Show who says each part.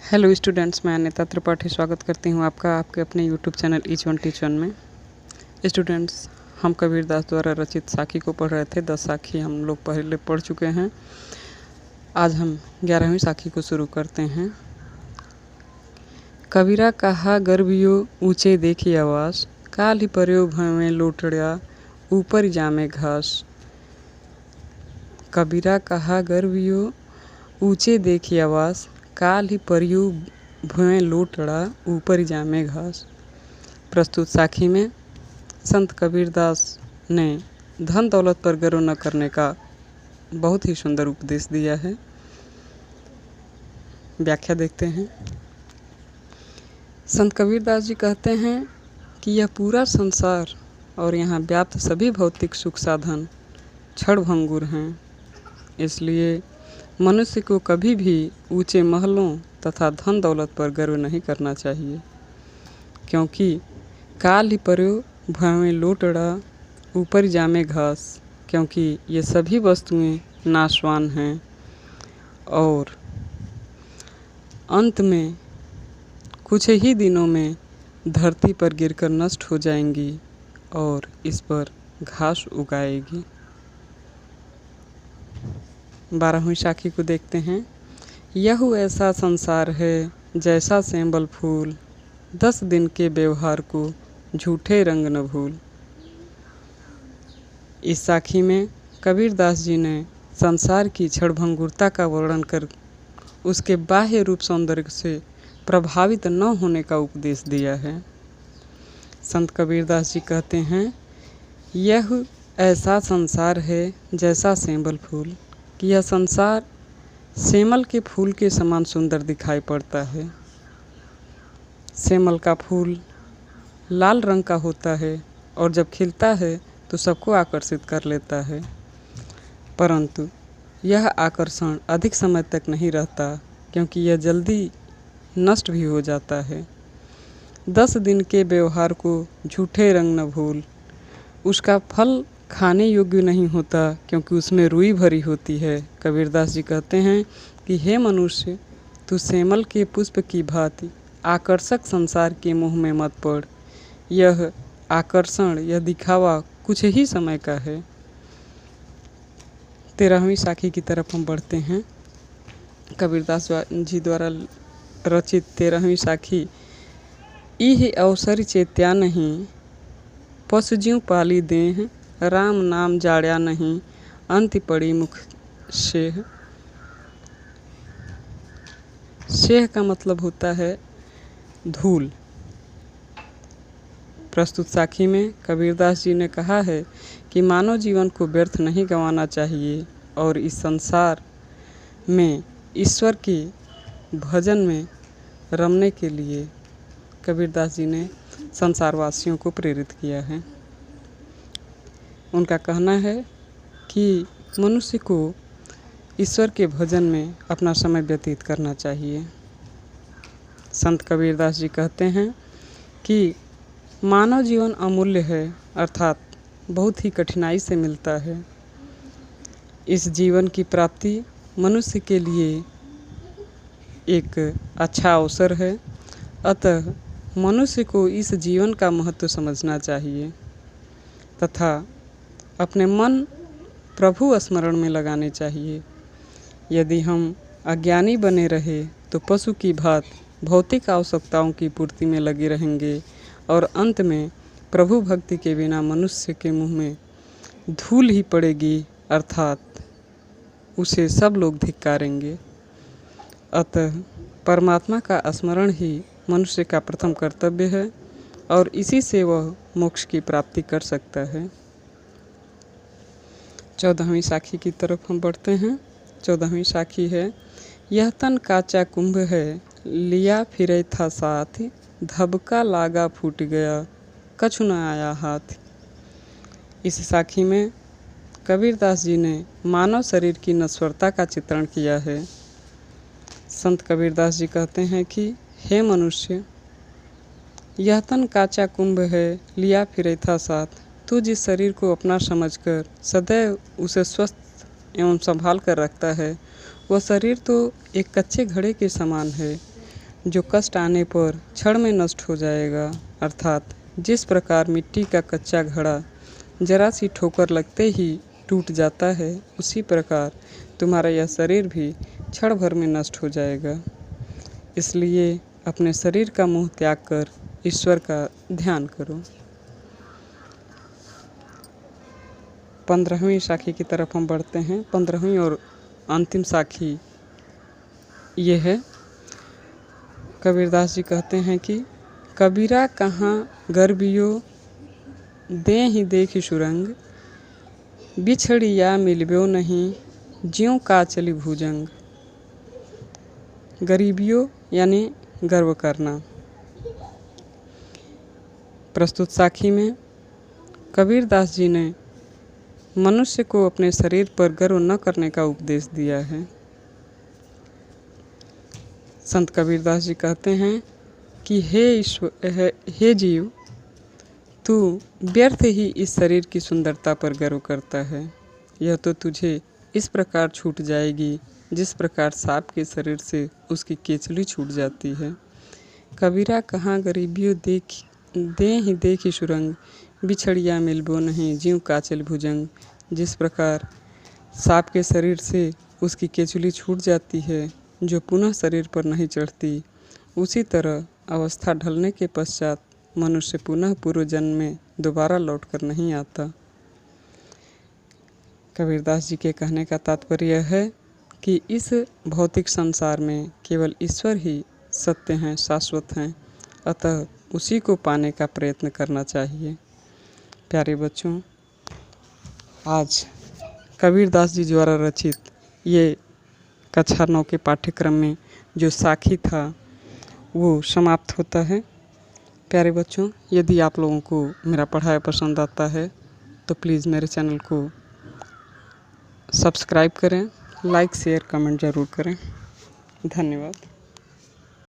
Speaker 1: Hello students, मैं अनिता त्रिपाठी स्वागत करती हूँ आपका आपके अपने YouTube channel each one teach one में। स्टूडेंट्स, हम कबीरदास द्वारा रचित साखी को पढ़ रहे थे। 10 साखी हम लोग पहले पढ़ चुके हैं। आज हम 11वीं साखी को शुरू करते हैं। कबीरा कहा गर्भियो ऊंचे देखी आवास, काल ही पर्यो भवें लोटड़िया ऊपर जामे घास। कबीरा कहा गर्भियो ऊंचे देखी आवास, काल ही परियु भुएं लोटड़ा ऊपर जामे घास। प्रस्तुत साखी में संत कबीरदास ने धन दौलत पर गर्व न करने का बहुत ही सुंदर उपदेश दिया है। व्याख्या देखते हैं। संत कबीरदास जी कहते हैं कि यह पूरा संसार और यहाँ व्याप्त सभी भौतिक सुख साधन क्षणभंगुर हैं। इसलिए मनुष्य को कभी भी ऊंचे महलों तथा धन दौलत पर गर्व नहीं करना चाहिए, क्योंकि काल ही पर्यो भवें लोटड़ा ऊपर जामे घास, क्योंकि ये सभी वस्तुएं नाशवान हैं और अंत में कुछ ही दिनों में धरती पर गिरकर नष्ट हो जाएंगी और इस पर घास उगाएगी। 12वीं साखी को देखते हैं। यह ऐसा संसार है जैसा सेंबल फूल, 10 दिन के व्यवहार को झूठे रंग न भूल। इस साखी में कबीरदास जी ने संसार की क्षणभंगुरता का वर्णन कर उसके बाह्य रूप सौंदर्य से प्रभावित न होने का उपदेश दिया है। संत कबीरदास जी कहते हैं, यह ऐसा संसार है जैसा सेंबल फूल, कि यह संसार सेमल के फूल के समान सुंदर दिखाई पड़ता है। सेमल का फूल लाल रंग का होता है और जब खिलता है तो सबको आकर्षित कर लेता है, परंतु यह आकर्षण अधिक समय तक नहीं रहता, क्योंकि यह जल्दी नष्ट भी हो जाता है। 10 दिन के व्यवहार को झूठे रंग न भूल। उसका फल खाने योग्य नहीं होता, क्योंकि उसमें रुई भरी होती है। कबीरदास जी कहते हैं कि हे मनुष्य, तू सेमल के पुष्प की भांति आकर्षक संसार के मोह में मत पड़। यह आकर्षण, यह दिखावा कुछ ही समय का है। 13वीं साखी की तरफ हम बढ़ते हैं। कबीरदास जी द्वारा रचित 13वीं साखी। इह अवसर चेत्या नहीं, पशुज्यों पाली देह, राम नाम जाड़या नहीं, अंति पड़ी मुख सेह। सेह का मतलब होता है धूल। प्रस्तुत साखी में कबीरदास जी ने कहा है कि मानव जीवन को व्यर्थ नहीं गंवाना चाहिए और इस संसार में ईश्वर के भजन में रमने के लिए कबीरदास जी ने संसारवासियों को प्रेरित किया है। उनका कहना है कि मनुष्य को ईश्वर के भजन में अपना समय व्यतीत करना चाहिए। संत कबीरदास जी कहते हैं कि मानव जीवन अमूल्य है, अर्थात बहुत ही कठिनाई से मिलता है। इस जीवन की प्राप्ति मनुष्य के लिए एक अच्छा अवसर है, अतः मनुष्य को इस जीवन का महत्व समझना चाहिए तथा अपने मन प्रभु स्मरण में लगाने चाहिए। यदि हम अज्ञानी बने रहे तो पशु की भांति भौतिक आवश्यकताओं की पूर्ति में लगे रहेंगे और अंत में प्रभु भक्ति के बिना मनुष्य के मुंह में धूल ही पड़ेगी, अर्थात उसे सब लोग धिक्कारेंगे। अतः परमात्मा का स्मरण ही मनुष्य का प्रथम कर्तव्य है और इसी से वह मोक्ष की प्राप्ति कर सकता है। 14वीं साखी की तरफ हम बढ़ते हैं। 14वीं साखी है। यह तन काचा कुंभ है, लिया फिरे था साथ, धबका लागा फूट गया, कछु न आया हाथ। इस साखी में कबीरदास जी ने मानव शरीर की नश्वरता का चित्रण किया है। संत कबीरदास जी कहते हैं कि हे मनुष्य, यह तन काचा कुंभ है, लिया फिरे था साथ। तू जिस शरीर को अपना समझकर सदैव उसे स्वस्थ एवं संभाल कर रखता है, वह शरीर तो एक कच्चे घड़े के समान है जो कष्ट आने पर क्षण में नष्ट हो जाएगा। अर्थात जिस प्रकार मिट्टी का कच्चा घड़ा जरा सी ठोकर लगते ही टूट जाता है, उसी प्रकार तुम्हारा यह शरीर भी क्षण भर में नष्ट हो जाएगा। इसलिए अपने शरीर का मोह त्याग कर ईश्वर का ध्यान करो। 15वीं साखी की तरफ हम बढ़ते हैं। 15वीं और अंतिम साखी ये है। कबीरदास जी कहते हैं कि कबीरा कहाँ गर्बियो दे ही देखी सुरंग, बिछड़िया मिलब्यो नहीं ज्यों का चली भुजंग। गरीबियों यानी गर्व करना। प्रस्तुत साखी में कबीरदास जी ने मनुष्य को अपने शरीर पर गर्व न करने का उपदेश दिया है। संत कबीरदास जी कहते हैं कि हे जीव, तू व्यर्थ ही इस शरीर की सुंदरता पर गर्व करता है। यह तो तुझे इस प्रकार छूट जाएगी जिस प्रकार सांप के शरीर से उसकी केचली छूट जाती है। कबीरा कहाँ गरीबियों दे ही देखी सुरंग, बिछड़िया मिलबो नहीं ज्यों काचल भुजंग। जिस प्रकार सांप के शरीर से उसकी केचुली छूट जाती है जो पुनः शरीर पर नहीं चढ़ती, उसी तरह अवस्था ढलने के पश्चात मनुष्य पुनः पूर्व जन्म में दोबारा लौटकर नहीं आता। कबीरदास जी के कहने का तात्पर्य यह है कि इस भौतिक संसार में केवल ईश्वर ही सत्य हैं, शाश्वत हैं, अतः उसी को पाने का प्रयत्न करना चाहिए। प्यारे बच्चों, आज कबीरदास जी द्वारा रचित ये कक्षा 9 के पाठ्यक्रम में जो साखी था वो समाप्त होता है। प्यारे बच्चों, यदि आप लोगों को मेरा पढ़ाया पसंद आता है तो प्लीज़ मेरे चैनल को सब्सक्राइब करें, लाइक शेयर कमेंट ज़रूर करें। धन्यवाद।